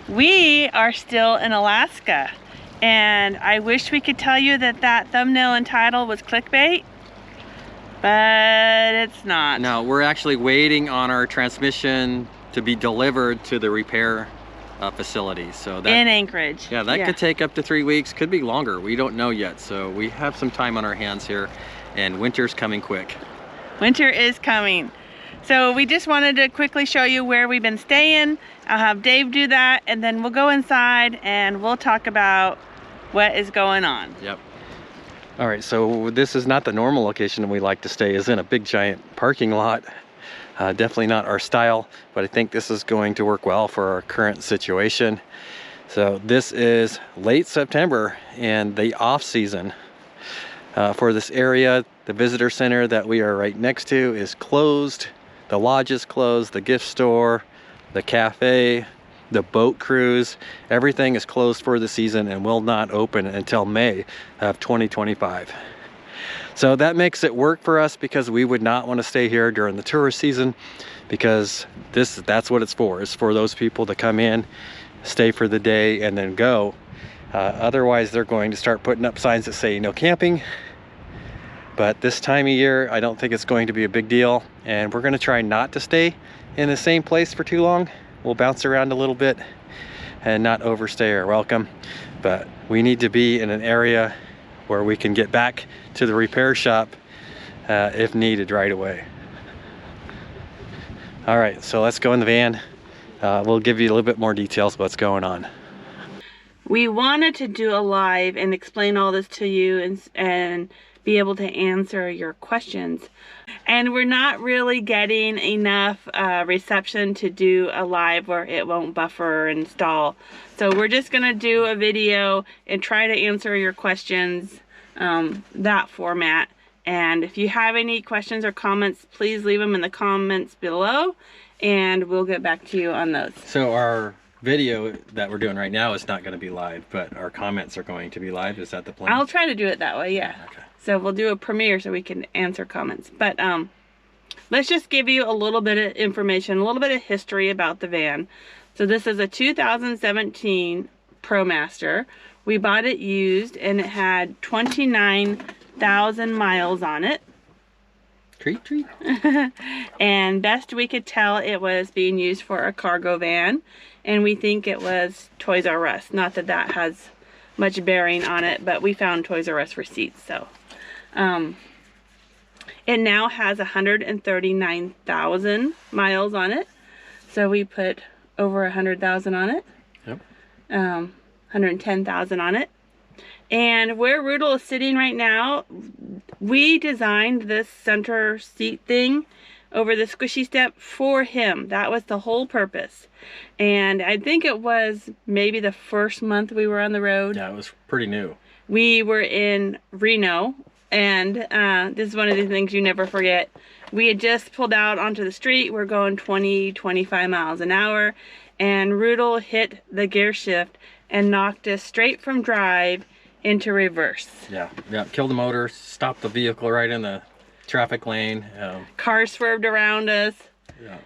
We are still in Alaska, and I wish we could tell you that that thumbnail and title was clickbait, but it's not. No, we're actually waiting on our transmission to be delivered to the repair facility. So that, in Anchorage. Yeah, that could take up to 3 weeks, could be longer. We don't know yet. So we have some time on our hands here, and winter's coming quick. Winter is coming. So we just wanted to quickly show you where we've been staying. I'll have Dave do that, and then we'll go inside and we'll talk about what is going on. Yep. All right, so this is not the normal location we like to stay, is in a big giant parking lot. Definitely not our style, but I think this is going to work well for our current situation. So this is late September and the off season for this area. The visitor center that we are right next to is closed. The lodge is closed, the gift store, the cafe, the boat cruise, everything is closed for the season and will not open until May of 2025. So that makes it work for us because we would not want to stay here during the tourist season, because that's what it's for. It's for those people to come in, stay for the day, and then go. Otherwise, they're going to start putting up signs that say no camping. But this time of year, I don't think it's going to be a big deal. And we're going to try not to stay in the same place for too long. We'll bounce around a little bit and not overstay our welcome. But we need to be in an area where we can get back to the repair shop if needed right away. All right, so let's go in the van. We'll give you a little bit more details of what's going on. We wanted to do a live and explain all this to you and be able to answer your questions. And we're not really getting enough reception to do a live where it won't buffer and stall. So we're just gonna do a video and try to answer your questions that format. And if you have any questions or comments, please leave them in the comments below and we'll get back to you on those. So our video that we're doing right now is not going to be live, but our comments are going to be live. Is that the plan? I'll try to do it that way, yeah. Okay. So we'll do a premiere so we can answer comments. But let's just give you a little bit of information, a little bit of history about the van. So this is a 2017 ProMaster. We bought it used and it had 29,000 miles on it. Treat, treat. And best we could tell, it was being used for a cargo van. And we think it was Toys R Us. Not that that has much bearing on it, but we found Toys R Us receipts, so. It now has 139,000 miles on it. So we put over 100,000 on it. Yep. 110,000 on it. And where Rudel is sitting right now, we designed this center seat thing over the squishy step for him. That was the whole purpose. And I think it was maybe the first month we were on the road. Yeah, it was pretty new. We were in Reno, and this is one of the things you never forget. We had just pulled out onto the street. We're going 20, 25 miles an hour, and Rudel hit the gear shift and knocked us straight from drive into reverse. Yeah, killed the motor, stopped the vehicle right in the traffic lane. Cars swerved around us. Yeah.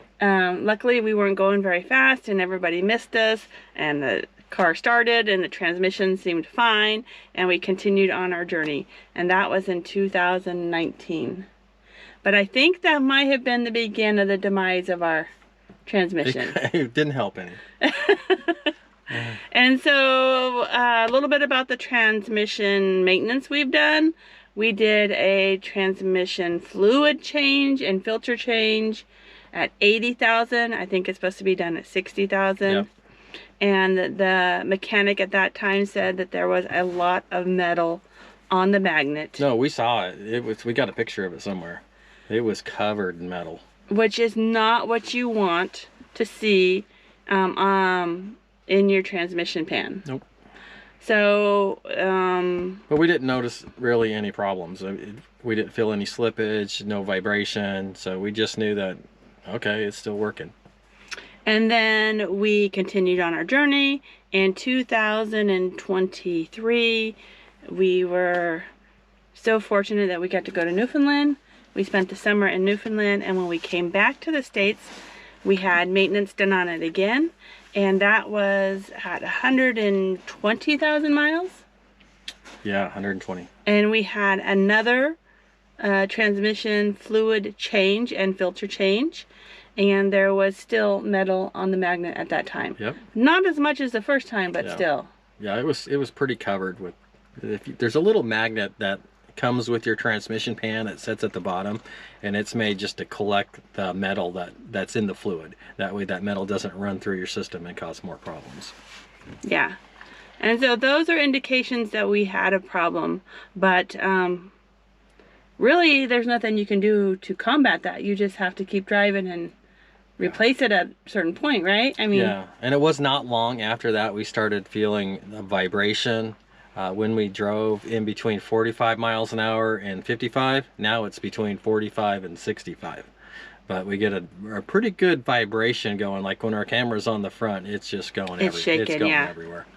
Luckily we weren't going very fast and everybody missed us, and the car started and the transmission seemed fine, and we continued on our journey. And that was in 2019. But I think that might have been the beginning of the demise of our transmission. It didn't help any. And so a little bit about the transmission maintenance we've done. We did a transmission fluid change and filter change at 80,000. I think it's supposed to be done at 60,000. Yep. And the mechanic at that time said that there was a lot of metal on the magnet. No, we saw it. We got a picture of it somewhere. It was covered in metal. Which is not what you want to see in your transmission pan. Nope. So, but we didn't notice really any problems. We didn't feel any slippage, no vibration. So we just knew that, okay, it's still working. And then we continued on our journey. In 2023, we were so fortunate that we got to go to Newfoundland. We spent the summer in Newfoundland, and when we came back to the States, we had maintenance done on it again. and that was at 120,000 miles. Yeah, 120. And we had another transmission fluid change and filter change, and there was still metal on the magnet at that time. Yep. Not as much as the first time, but still. Yeah, it was pretty covered with. There's a little magnet that comes with your transmission pan that sits at the bottom, and it's made just to collect the metal that's in the fluid. That way that metal doesn't run through your system and cause more problems. Yeah. And so those are indications that we had a problem, but really there's nothing you can do to combat that. You just have to keep driving and replace it at a certain point, right? I mean, yeah, and it was not long after that we started feeling a vibration. When we drove in between 45 miles an hour and 55, now it's between 45 and 65. But we get a pretty good vibration going, like when our camera's on the front, it's just going everywhere.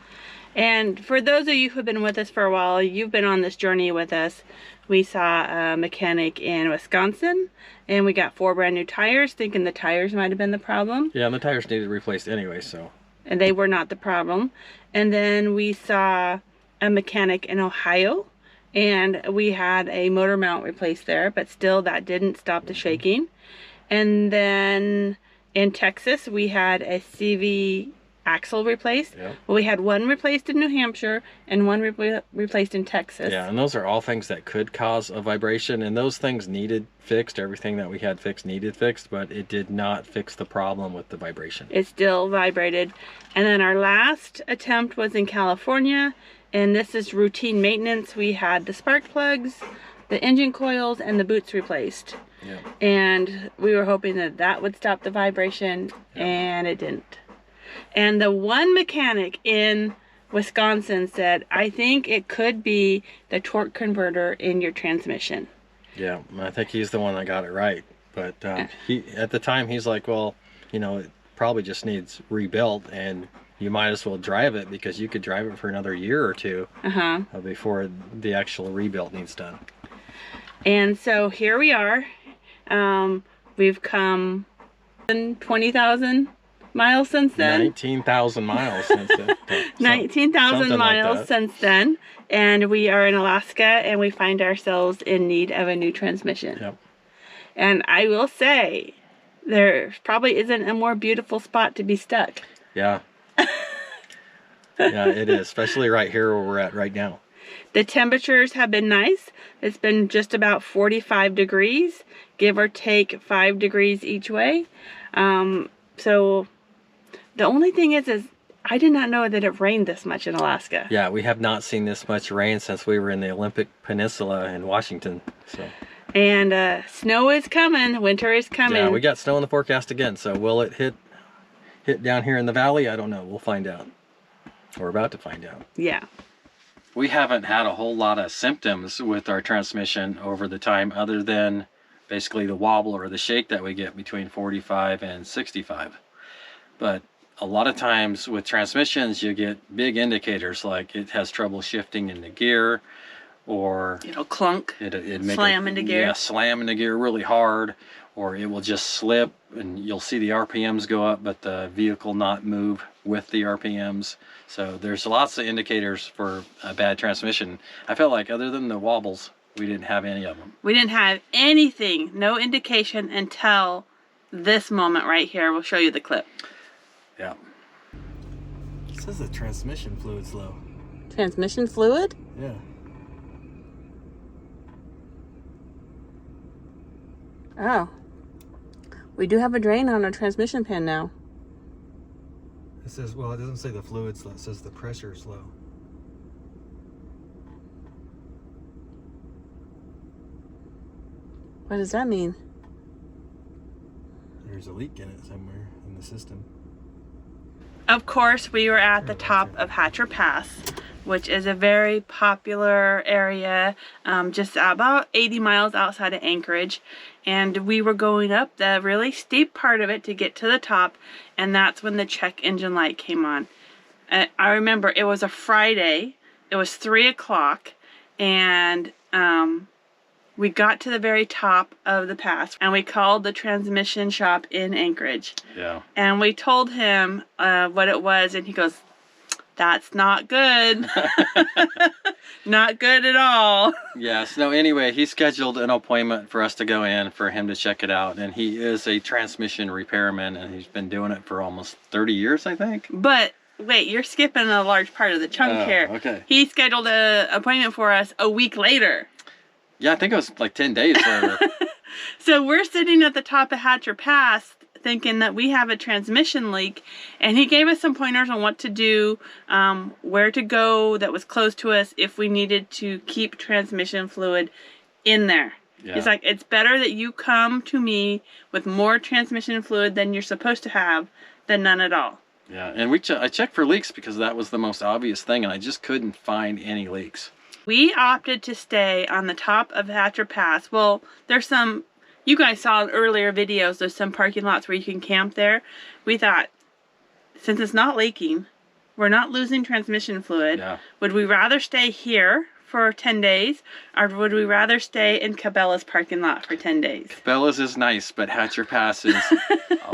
And for those of you who've been with us for a while, you've been on this journey with us. We saw a mechanic in Wisconsin, and we got 4 brand new tires, thinking the tires might have been the problem. Yeah, and the tires needed replaced anyway, so. And they were not the problem. And then we saw a mechanic in Ohio, and we had a motor mount replaced there, but still that didn't stop the shaking. And then in Texas, we had a CV axle replaced. Yep. Well, we had one replaced in New Hampshire and one replaced in Texas. Yeah, and those are all things that could cause a vibration, and those things needed fixed. Everything that we had fixed needed fixed, but it did not fix the problem with the vibration. It still vibrated. And then our last attempt was in California, and this is routine maintenance. We had the spark plugs, the engine coils, and the boots replaced. Yeah. And we were hoping that that would stop the vibration, and it didn't. And the one mechanic in Wisconsin said, I think it could be the torque converter in your transmission. Yeah, I think he's the one that got it right. But he, at the time, he's like, well, you know, it probably just needs rebuilt, and you might as well drive it because you could drive it for another year or two before the actual rebuild needs done. And so here we are. We've come 20,000 miles since then. 19,000 miles since then. 19,000 miles since then. And we are in Alaska, and we find ourselves in need of a new transmission. Yep. And I will say, there probably isn't a more beautiful spot to be stuck. Yeah. Yeah, it is, especially right here where we're at right now. The temperatures have been nice. It's been just about 45 degrees, give or take 5 degrees each way. So the only thing is I did not know that it rained this much in Alaska. Yeah, we have not seen this much rain since we were in the Olympic Peninsula in Washington. So. And snow is coming. Winter is coming. Yeah, we got snow in the forecast again. So will it hit down here in the valley? I don't know. We'll find out. We're about to find out. Yeah. We haven't had a whole lot of symptoms with our transmission over the time, other than basically the wobble or the shake that we get between 45 and 65. But a lot of times with transmissions, you get big indicators like it has trouble shifting into gear, or it'll clunk, slam into gear. Yeah, slam into gear really hard, or it will just slip and you'll see the RPMs go up, but the vehicle not move with the RPMs. So there's lots of indicators for a bad transmission. I felt like other than the wobbles, we didn't have any of them. We didn't have anything, no indication until this moment right here. We'll show you the clip. Yeah. It says the transmission fluid's low. Transmission fluid? Yeah. Oh. We do have a drain on our transmission pan now. It says, well, it doesn't say the fluid's low. It says the pressure's low. What does that mean? There's a leak in it somewhere in the system. Of course, we were at the top of Hatcher Pass, which is a very popular area, just about 80 miles outside of Anchorage. And we were going up the really steep part of it to get to the top, and that's when the check engine light came on. I remember it was a Friday, it was 3 o'clock, and We got to the very top of the pass and we called the transmission shop in Anchorage. Yeah. And we told him what it was, and he goes, "That's not good." Not good at all. Yes. No, anyway, he scheduled an appointment for us to go in for him to check it out. And he is a transmission repairman, and he's been doing it for almost 30 years, I think. But wait, you're skipping a large part of the chunk here. Okay. He scheduled an appointment for us a week later. Yeah, I think it was like 10 days later. So we're sitting at the top of Hatcher Pass thinking that we have a transmission leak, and he gave us some pointers on what to do, where to go that was close to us if we needed to keep transmission fluid in there. Yeah. He's like, it's better that you come to me with more transmission fluid than you're supposed to have than none at all. Yeah, and I checked for leaks because that was the most obvious thing, and I just couldn't find any leaks. We opted to stay on the top of Hatcher Pass. Well, there's some, you guys saw in earlier videos, there's some parking lots where you can camp there. We thought, since it's not leaking, we're not losing transmission fluid, would we rather stay here for 10 days, or would we rather stay in Cabela's parking lot for 10 days? Cabela's is nice, but Hatcher Pass is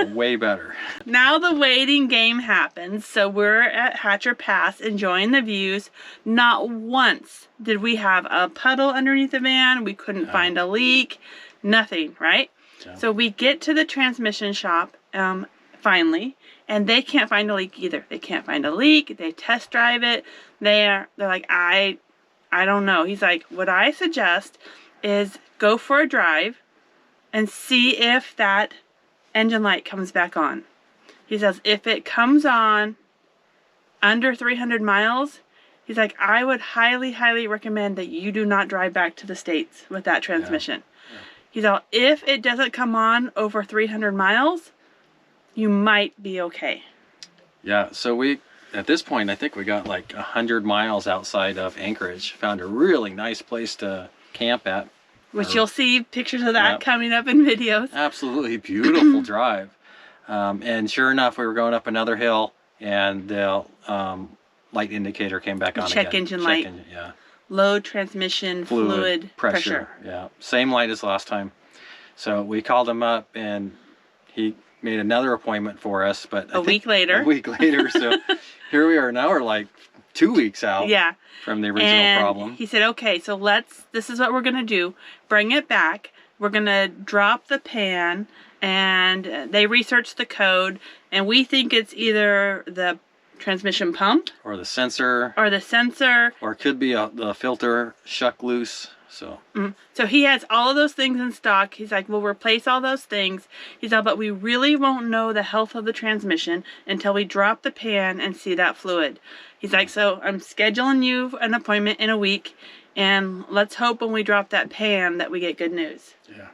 way better. Now the waiting game happens, so we're at Hatcher Pass enjoying the views. Not once did we have a puddle underneath the van. We couldn't find a leak. Nothing, right? Yeah. So we get to the transmission shop finally, and they can't find a leak either. They can't find a leak. They test drive it. They're like, I don't know. He's like, what I suggest is go for a drive and see if that engine light comes back on. He says, if it comes on under 300 miles, he's like, I would highly, highly recommend that you do not drive back to the States with that transmission. Yeah. He's like, if it doesn't come on over 300 miles, you might be okay. Yeah, so at this point, I think we got like 100 miles outside of Anchorage. Found a really nice place to camp at. Which you'll see pictures of that coming up in videos. Absolutely beautiful drive. And sure enough, we were going up another hill, and the light indicator came back on again. Check engine light. Low transmission fluid pressure. Yeah, same light as last time. So we called him up, and he made another appointment for us, but a week later. So here we are now. We're like 2 weeks out from the original problem. He said, okay, so this is what we're going to do. Bring it back. We're going to drop the pan, and they researched the code, and we think it's either the transmission pump or the sensor, or it could be the filter shuck loose. So he has all of those things in stock. He's like, we'll replace all those things. He's like, but we really won't know the health of the transmission until we drop the pan and see that fluid. He's like, so I'm scheduling you an appointment in a week, and let's hope when we drop that pan that we get good news. Yeah.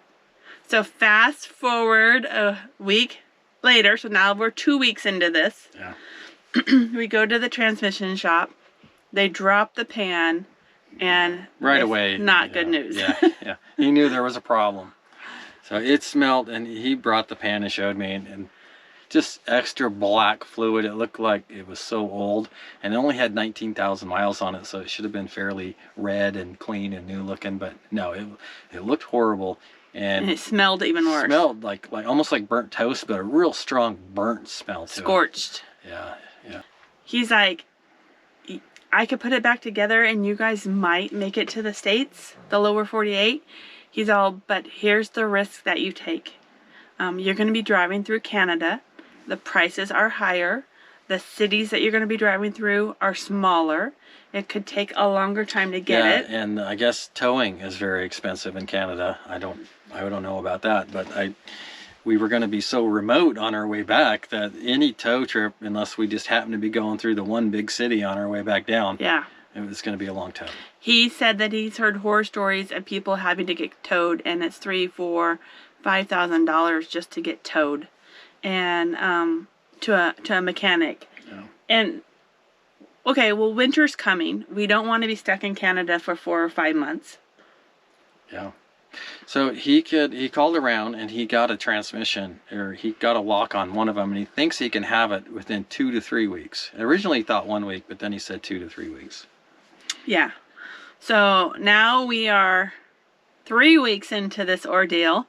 So fast forward a week later, so now we're 2 weeks into this. Yeah. We go to the transmission shop. They drop the pan. And right away, not good news. Yeah. He knew there was a problem. So it smelled, and he brought the pan and showed me, and just extra black fluid. It looked like it was so old, and it only had 19,000 miles on it, so it should have been fairly red and clean and new looking. But no, it looked horrible, and it smelled even worse. Smelled like almost like burnt toast, but a real strong burnt smell to it. Scorched. Yeah. He's like, I could put it back together and you guys might make it to the States, the lower 48. He's all, but here's the risk that you take. You're going to be driving through Canada. The prices are higher. The cities that you're going to be driving through are smaller. It could take a longer time to get it. Yeah, and I guess towing is very expensive in Canada. I don't know about that, but we were going to be so remote on our way back that any tow trip, unless we just happened to be going through the one big city on our way back down, it was going to be a long tow. He said that he's heard horror stories of people having to get towed, and it's $3,000, $4,000, $5,000 just to get towed, and to a mechanic. Yeah. And okay, well, winter's coming. We don't want to be stuck in Canada for 4 or 5 months. Yeah. So he called around, and he got a transmission, or he got a lock on one of them, and he thinks he can have it within 2 to 3 weeks. Originally he thought 1 week, but then he said 2 to 3 weeks. Yeah. So now we are 3 weeks into this ordeal.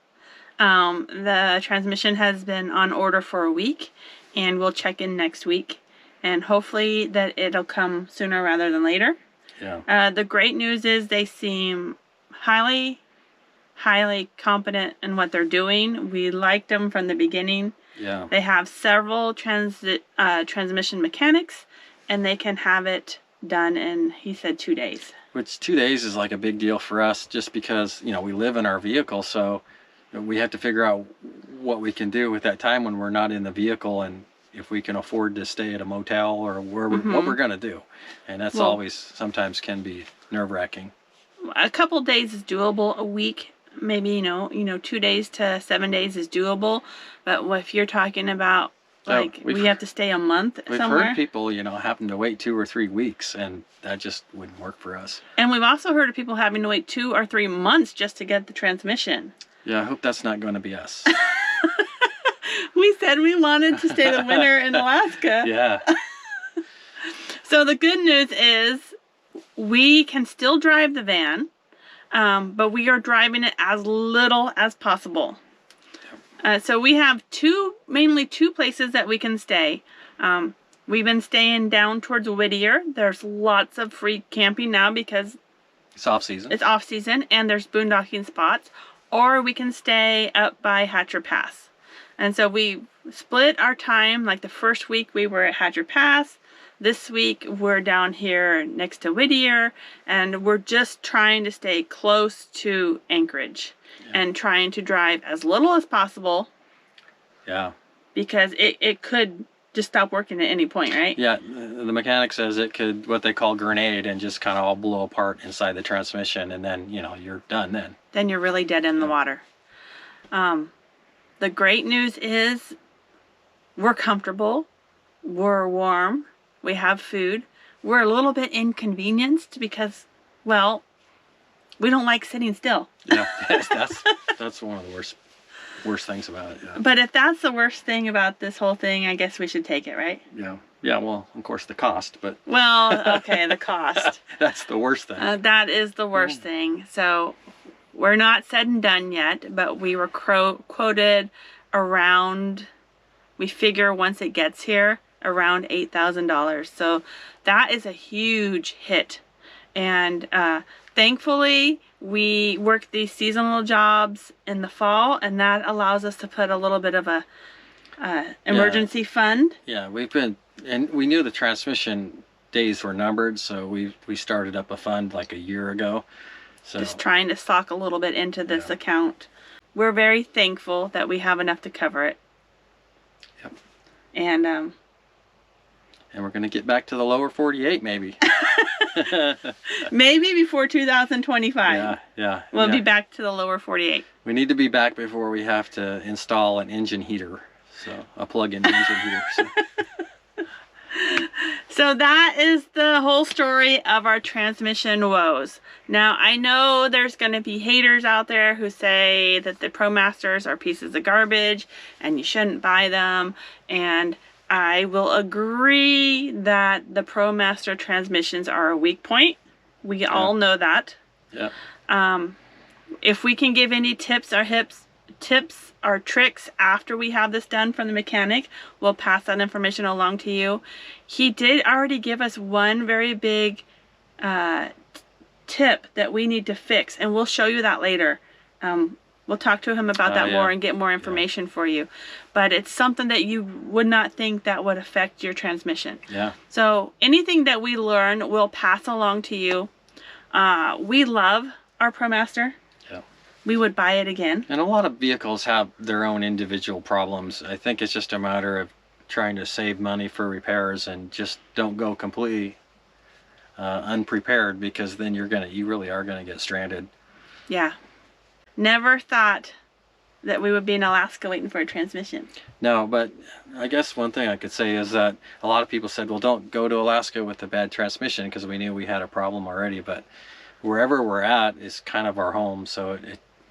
The transmission has been on order for a week, and we'll check in next week, and hopefully that it'll come sooner rather than later. Yeah. The great news is they seem highly competent in what they're doing. We liked them from the beginning. Yeah. They have several transmission mechanics, and they can have it done in, he said, 2 days. Which 2 days is like a big deal for us, just because, you know, we live in our vehicle, so we have to figure out what we can do with that time when we're not in the vehicle, and if we can afford to stay at a motel or where what we're going to do. And that's always sometimes can be nerve-wracking. A couple days is doable. A week, maybe, you know, 2 days to 7 days is doable. But if you're talking about, like, we have to stay a month somewhere. We've heard people, you know, having to wait 2 or 3 weeks, and that just wouldn't work for us. And we've also heard of people having to wait 2 or 3 months just to get the transmission. Yeah, I hope that's not going to be us. We said we wanted to stay the winter in Alaska. Yeah. So the good news is we can still drive the van, but we are driving it as little as possible. So we have mainly two places that we can stay. We've been staying down towards Whittier. There's lots of free camping now because it's off season. It's off season, and there's boondocking spots. Or we can stay up by Hatcher Pass. And so we split our time. Like the first week we were at Hatcher Pass. This week we're down here next to Whittier, and we're just trying to stay close to Anchorage and trying to drive as little as possible. Yeah. Because it could just stop working at any point, right? Yeah, the mechanic says it could, what they call grenade, and just kind of all blow apart inside the transmission, and then, you know, you're done then. Then you're really dead in the water. The great news is we're comfortable, we're warm, we have food. We're a little bit inconvenienced because, well, we don't like sitting still. Yeah, that's one of the worst things about it. Yeah. But if that's the worst thing about this whole thing, I guess we should take it, right? Yeah. Yeah, well, of course, the cost, but... Well, okay, the cost. That's the worst thing. That is the worst thing. So we're not said and done yet, but we were quoted around, we figure once it gets here, around $8,000. So that is a huge hit. And thankfully, we work these seasonal jobs in the fall, and that allows us to put a little bit of a emergency fund. Yeah, we've been, and we knew the transmission days were numbered, so we started up a fund like a year ago. So just trying to sock a little bit into this account. We're very thankful that we have enough to cover it. Yep. And we're going to get back to the lower 48 maybe. Maybe before 2025. Yeah. We'll be back to the lower 48. We need to be back before we have to install an engine heater. So a plug-in engine heater. So that is the whole story of our transmission woes. Now, I know there's going to be haters out there who say that the ProMasters are pieces of garbage and you shouldn't buy them. And I will agree that the ProMaster transmissions are a weak point. We all know that. Yeah. If we can give any tips or tricks after we have this done from the mechanic, we'll pass that information along to you. He did already give us one very big tip that we need to fix, and we'll show you that later. We'll talk to him about that more and get more information for you. But it's something that you would not think that would affect your transmission. Yeah. So anything that we learn, we'll pass along to you. We love our ProMaster. Yeah. We would buy it again. And a lot of vehicles have their own individual problems. I think it's just a matter of trying to save money for repairs and just don't go completely unprepared, because then you really are gonna get stranded. Yeah. Never thought that we would be in Alaska waiting for a transmission. No, but I guess one thing I could say is that a lot of people said, well, don't go to Alaska with a bad transmission, because we knew we had a problem already. But wherever we're at is kind of our home, so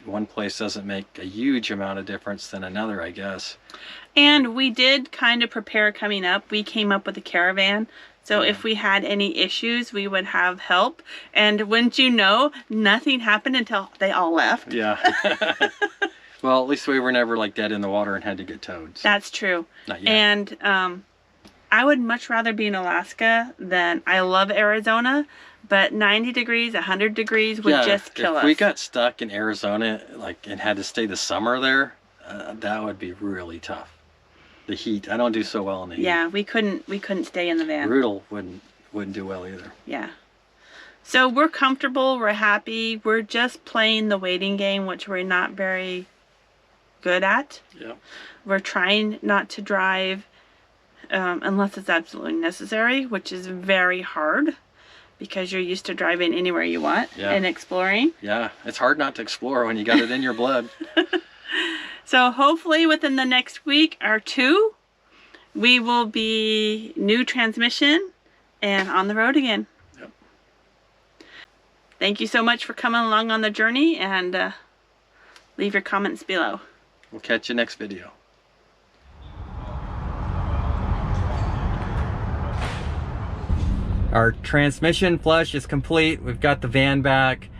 one place doesn't make a huge amount of difference than another, I guess. And we did kind of prepare coming up. We came up with a caravan. So if we had any issues, we would have help. And wouldn't you know, nothing happened until they all left. Yeah. Well, at least we were never like dead in the water and had to get towed. So. That's true. Not yet. And I would much rather be in Alaska than, I love Arizona, but 90 degrees, 100 degrees would just kill us. If we got stuck in Arizona and had to stay the summer there, that would be really tough. The heat. I don't do so well in the heat. Yeah, we couldn't stay in the van. Rudel wouldn't do well either. Yeah. So we're comfortable, we're happy, we're just playing the waiting game, which we're not very good at. Yeah. We're trying not to drive unless it's absolutely necessary, which is very hard because you're used to driving anywhere you want and exploring. Yeah, it's hard not to explore when you got it in your blood. So hopefully within the next week or two, we will be new transmission and on the road again. Yep. Thank you so much for coming along on the journey, and leave your comments below. We'll catch you next video. Our transmission flush is complete. We've got the van back.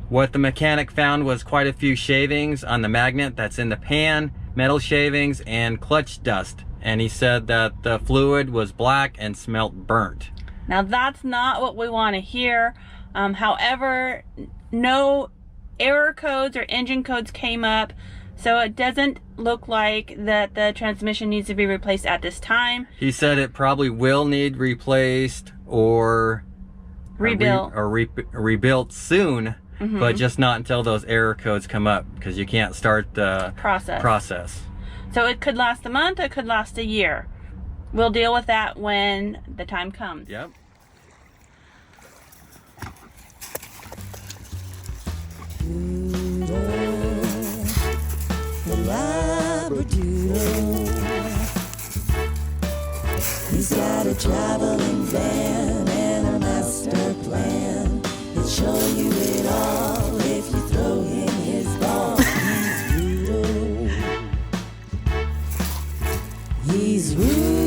What the mechanic found was quite a few shavings on the magnet that's in the pan, metal shavings, and clutch dust. And he said that the fluid was black and smelt burnt. Now that's not what we want to hear. However, no error codes or engine codes came up, so it doesn't look like that the transmission needs to be replaced at this time. He said it probably will need replaced or rebuilt rebuilt soon. But just not until those error codes come up, because you can't start the process. So it could last a month, it could last a year. We'll deal with that when the time comes. Yep. He's got a traveling van and a master plan. He'll show you it all if you throw him his ball. He's rude. He's rude.